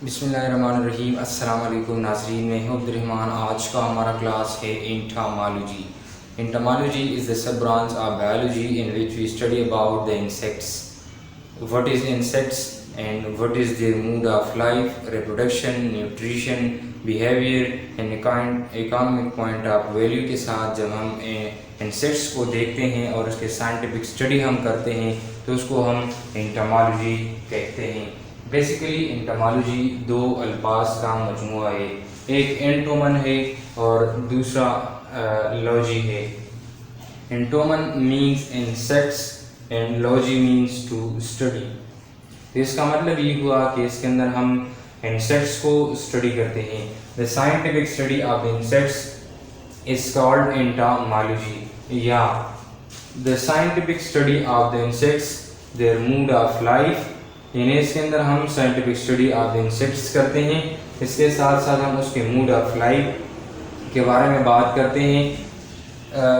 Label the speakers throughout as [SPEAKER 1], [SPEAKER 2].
[SPEAKER 1] بسم اللہ الرحمن الرحیم۔ السلام علیکم ناظرین، میں ہوں عبدالرحمن۔ آج کا ہمارا کلاس ہے انٹامالوجی۔ انٹامالوجی از the sub branch of biology in which we study about the insects. What is insects and what is their mode of life, reproduction, nutrition, behavior and economic point of value کے ساتھ جب ہم insects کو دیکھتے ہیں اور اس کے scientific study ہم کرتے ہیں تو اس کو ہم انٹامالوجی کہتے ہیں۔ بیسیکلی انٹامالوجی دو الفاظ کا مجموعہ ہے، ایک انٹومن ہے اور دوسرا لوجی ہے۔ Entomon means insects and logy means to study. اس کا مطلب یہ ہوا کہ اس کے اندر ہم انسیکٹس کو اسٹڈی کرتے ہیں۔ The scientific study of insects is called entomology, یا the scientific study of the insects their mode of life, یعنی اس کے اندر ہم سائنٹیفک اسٹڈی آف انسیکٹس کرتے ہیں، اس کے ساتھ ساتھ ہم اس کے موڈ آف لائف کے بارے میں بات کرتے ہیں۔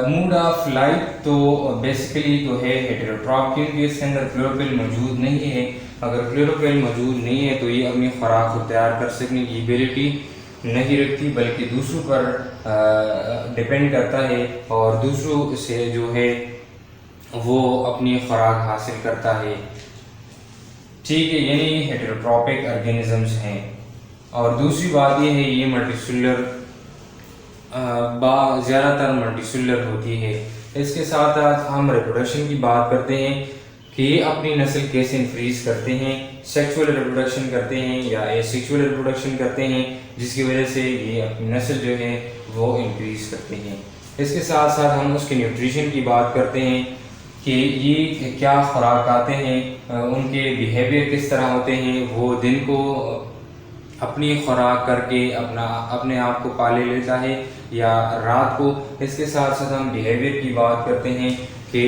[SPEAKER 1] موڈ آف لائف تو بیسیکلی تو ہے ہیٹروٹراپ، کیونکہ اس کے اندر کلوروفل موجود نہیں ہے۔ اگر کلوروفل موجود نہیں ہے تو یہ اپنی خوراک کو تیار کر سکنے کی ایبلٹی نہیں رکھتی، بلکہ دوسروں پر ڈپینڈ کرتا ہے اور دوسروں سے جو ہے وہ اپنی خوراک حاصل کرتا ہے۔ ٹھیک ہے، یعنی ہیٹروٹروپک آرگینزمز ہیں۔ اور دوسری بات یہ ہے یہ ملٹی سیلولر زیادہ تر ملٹی سیلولر ہوتی ہے۔ اس کے ساتھ ساتھ ہم ریپروڈکشن کی بات کرتے ہیں کہ یہ اپنی نسل کیسے انکریز کرتے ہیں، سیکسول ریپروڈکشن کرتے ہیں یا ایسیکسول ریپروڈکشن کرتے ہیں، جس کی وجہ سے یہ اپنی نسل جو ہے وہ انکریز کرتے ہیں۔ اس کے ساتھ ساتھ ہم اس کے نیوٹریشن کی بات کرتے ہیں کہ یہ کیا خوراک آتے ہیں، ان کے بیہیویئر کس طرح ہوتے ہیں، وہ دن کو اپنی خوراک کر کے اپنے آپ کو پالے لیتا ہے یا رات کو۔ اس کے ساتھ ساتھ ہم بیہیویئر کی بات کرتے ہیں کہ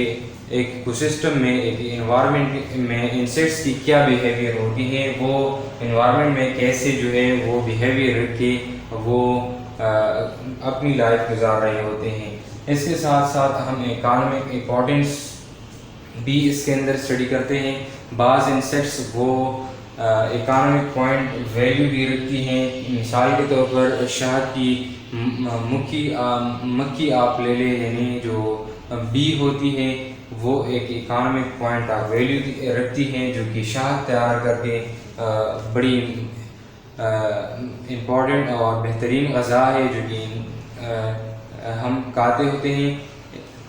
[SPEAKER 1] ایک ایکو سسٹم میں، ایک انوائرمنٹ میں انسیکٹس کی کیا بیہیویئر ہوتی ہے، وہ انوائرمنٹ میں کیسے جو ہے وہ بیہیویئر رکھ کے وہ اپنی لائف گزار رہے ہوتے ہیں۔ اس کے ساتھ ساتھ ہم اکانومک امپورٹنس بھی اس کے اندر اسٹڈی کرتے ہیں۔ بعض انسیکٹس وہ اکانومک پوائنٹ ویلیو بھی رکھتی ہیں، مثال کے طور پر شہد کی مکھی آپ لے لیں، یعنی جو بی ہوتی ہے وہ ایک اکانومک پوائنٹ آف ویلیو رکھتی ہیں، جو کہ شہد تیار کر کے بڑی امپورٹنٹ اور بہترین غذا ہے جو کہ ہم کھاتے ہوتے ہیں۔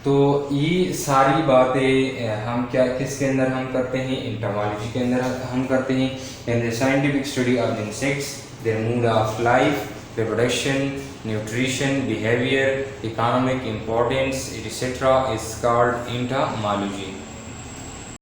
[SPEAKER 1] تو یہ ساری باتیں ہم کس کے اندر ہم کرتے ہیں، انٹامالوجی کے اندر ہم کرتے ہیں۔ And the scientific study of insects, their mode of life, reproduction, nutrition, behaviour, economic importance etcetera is called انٹامالوجی۔